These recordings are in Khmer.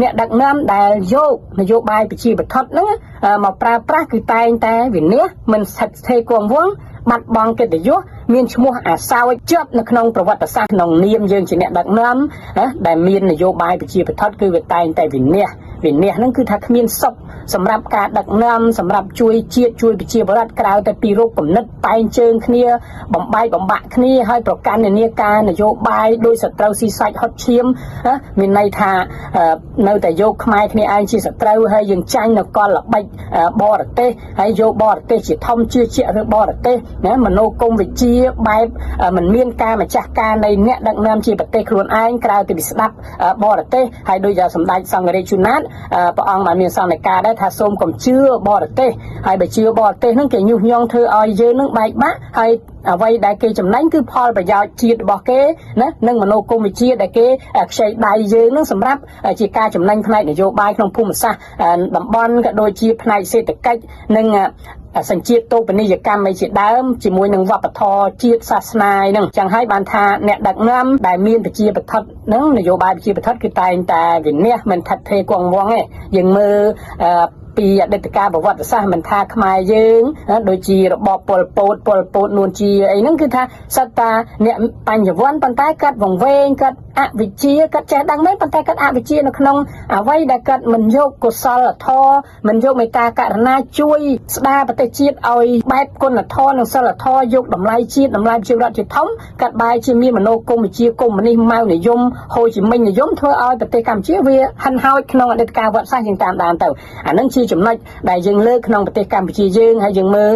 អ្នកដឹកនាំដែលយកនយោបាយប្រជាបទហ្នឹងមកប្រើប្រាស់គឺតែងតែវិនិច្ឆ័យមិនស្ថិតស្ថេរគង់វង្សបាត់បង់កិត្តិយសមានឈ្មោះអាសោចជាប់នៅក្នុងប្រវត្តិសាស្ត្រក្នុងនាមយើងជាអ្នកដឹកនាំដែលមាននយោបាយប្រជាបទគឺវាតែងតែវិនិច្ឆ័យហ្នឹងគឺថាគ្មានសុខសម្រាប់ការដឹកនាំសម្រាប់ជួយជាតិជួយប្រជាពលរដ្ឋក្រៅតែពីរោគគំនិតបែងជើងគ្នាបំបាយបំបាក់គ្នាហើយប្រកាន់នានាការនយោបាយដោយសត្រូវស៊ីសាច់ហត់ឈាមមានន័យថានៅតែយកខ្មែរគ្នាឯងជាសត្រូវហើយយើងចាញ់នៅកលល្បិចបរទេសហើយយកបរទេសជាធំជឿជាក់ឬបរទេសណាមនោគមវិជ្ជាបែបមិនមានការម្ចាស់ការនៃអ្នកដឹកនាំជាប្រទេសខ្លួនឯងក្រៅពីស្ដាប់បរទេសហើយដូចសម្ដេចសង្ឃរាជជួនណាតព្រះអង្គបានមានសន្និកាដែរថាសូមកុំជឿបរទេសហើយបើជឿបរទេសហ្នឹងគេញុះញង់ធ្វើឲ្យយើងនឹងបែកបាក់ហើយអ្វីដែលគេចំណេញគឺផលប្រយោជន៍ជាតិរបស់គេណានិងមនោគមវិជ្ជាដែលគេខ្ចីដៃយើងនឹងសម្រាប់ជាការចំណេញផ្នែកនយោបាយក្នុងភូមិសាស្ត្រតំបន់ក៏ដូចជាផ្នែកសេដ្ឋកិច្ចនិងសញ្ជាតិតូបនីយកម្មឯជាដើមជាមួយនឹងវប្បធម៌ជាតិសាសនាហ្នឹងចឹងហើយបានថាអ្នកដឹកនាំដែលមានប្រជាបទហ្នឹងនយោបាយប្រជាបទគឺតែងតែវិនិច្ឆ័យមិនថិតថេរគង់វង្សទេយើងមើលពីអតីតកាលប្រវត្តិសាស្ត្រមិនថាខ្មែរយើងដូចជារបបប៉ុលពតនួនជាអីហ្នឹងគឺថាសិតតាអ្នកបញ្ញវន្តប៉ុន្តែកាត់វង្វេងកាត់អវិជ្ជាកាត់ចេះដឹងមែនប៉ុន្តែកាត់អវិជ្ជានៅក្នុងអ្វីដែលកាត់មិនយកកុសលធម៌មិនយកមេត្តាករុណាជួយស្ដារប្រទេសជាតិឲ្យបែបគុណធម៌និងសិលធម៌យកតម្លៃជាតិតម្លៃប្រជារដ្ឋជាធំកាត់បែរជាមានមនោគមវិជ្ជាកុម្មុយនីសម៉ៅនិយមហូជីមិញនិយមធ្វើឲ្យប្រទេសកម្ពុជាវាហិនហោចក្នុងអតីតកាលប្រវត្តិសាស្ត្រយើងតាមដានទៅអានឹងជាចំណុចដែលយើងលើកក្នុងប្រទេសកម្ពុជាយើងហើយយើងមើល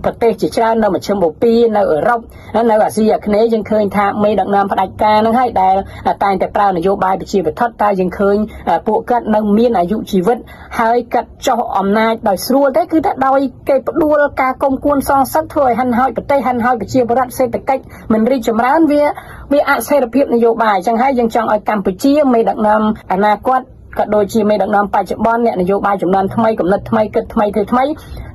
ប្រទេសជាច្រើននៅមជ្ឈិមបូព៌ានៅអឺរ៉ុបនៅអាស៊ីអាគ្នេយ៍យើងឃើញថាមេដឹកនាំផ្ដាច់ការហ្នឹងហើយដែលតែងតែប្រើនយោបាយប្រជាបទតែយើងឃើញពួកគាត់នៅមានអាយុជីវិតហើយកាត់ចោះអំណាចដោយស្រួលទេគឺថាដោយគេផ្ដួលការគុំគួនសងសឹកធ្វើឲ្យហិនហោចប្រទេសហិនហោចប្រជាពលរដ្ឋសេដ្ឋកិច្ចមិនរីកចម្រើនវាអសេរីភាពនយោបាយអញ្ចឹងហើយយើងចង់ឲ្យកម្ពុជាមេដឹកនាំអនាគតក៏ដូចជាមេដឹកនាំបច្ចុប្បន្នអ្នកនយោបាយចំនួនថ្មីកំណត់ថ្មីគិតថ្មីធ្វើថ្មី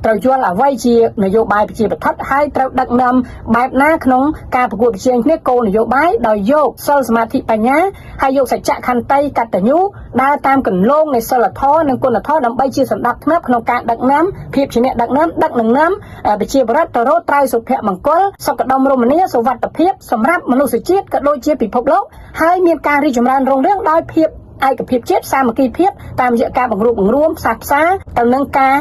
ត្រូវយល់អ្វីជានយោបាយប្រជាបទហើយត្រូវដឹកនាំបែបណាក្នុងការប្រកួតប្រជែងគ្នាគោលនយោបាយដោយយកសិលសមាធិបញ្ញាហើយយកសច្ចៈខន្តីកតញ្ញូដើរតាមគន្លងនៃសិលធម៌និងគុណធម៌ដើម្បីជាសណ្ដាប់ធ្នាប់ក្នុងការដឹកនាំភាពជាអ្នកដឹកនាំដឹកនឹងនាំប្រជាពលរដ្ឋទៅរកត្រៃសុភមង្គលសុខដុមរមនាសុវត្ថិភាពសម្រាប់មនុស្សជាតិក៏ដូចជាពិភពលោកហើយមានការរីកចម្រើនរុងរឿងដោយភាពឯកភាពជាតិសាមគ្គីភាពតាមរយៈការបង្រួបបង្រួមផ្សះផ្សាទៅនឹងការ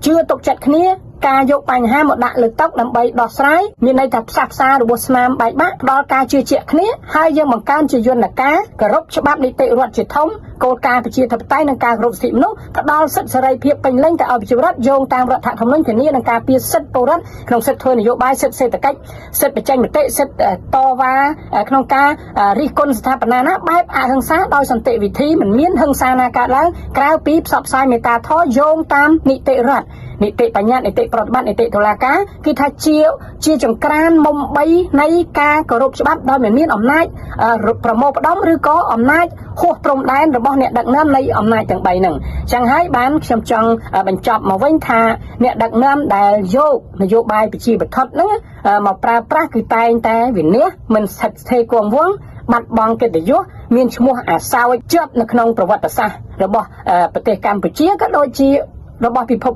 ជឿទុកចិត្តគ្នាការយកបញ្ហាមកដាក់លើតុដើម្បីដោះស្រាយមានន័យថាផ្សះផ្សារបស់ស្នាមបែកបាក់ផ្ដល់ការជឿជាក់គ្នាហើយយើងបង្កើនជាយន្តការគោរពច្បាប់នីតិរដ្ឋជាធំគោលការណ៍ប្រជាធិបតេយ្យនិងការគោរពសិទ្ធិមនុស្សផ្ដល់សិទ្ធិសេរីភាពពេញលេញទៅឲ្យប្រជាពលរដ្ឋយោងតាមរដ្ឋធម្មនុញ្ញធានានឹងការពារសិទ្ធិពលរដ្ឋក្នុងសិទ្ធិធ្វើនយោបាយសិទ្ធិសេដ្ឋកិច្ចសិទ្ធិបញ្ចេញមតិសិទ្ធិតវ៉ាក្នុងការរិះគន់ស្ថាបនាណាបែបអហិង្សាដោយសន្តិវិធីមិនមានហិង្សាណាកើតឡើងក្រៅពីផ្សព្វផ្សាយមេត្តាធម៌យោងតាមនីតិរដ្ឋនីតិបញ្ញត្តិនីតិប្រតិបត្តិនីតិតុលាការគឺថាជាចង្ក្រានមុំ3នៃការគោរពច្បាប់ដោយមិនមានអំណាចប្រមូលផ្ដុំឬក៏អំណាចហួសព្រំដែនរបស់អ្នកដឹកនាំនៃអំណាចទាំង3ហ្នឹងចឹងហើយបានខ្ញុំចង់បញ្ចប់មកវិញថាអ្នកដឹកនាំដែលយកនយោបាយប្រជាបទហ្នឹងមកប្រើប្រាស់គឺតែងតែវិនិច្ឆ័យមិនស្ថិតស្ថេរគង់វង្សបាត់បង់កិត្តិយសមានឈ្មោះអាសោចជាប់នៅក្នុងប្រវត្តិសាស្ត្ររបស់ប្រទេសកម្ពុជាក៏ដូចជារបស់ពិភពលោក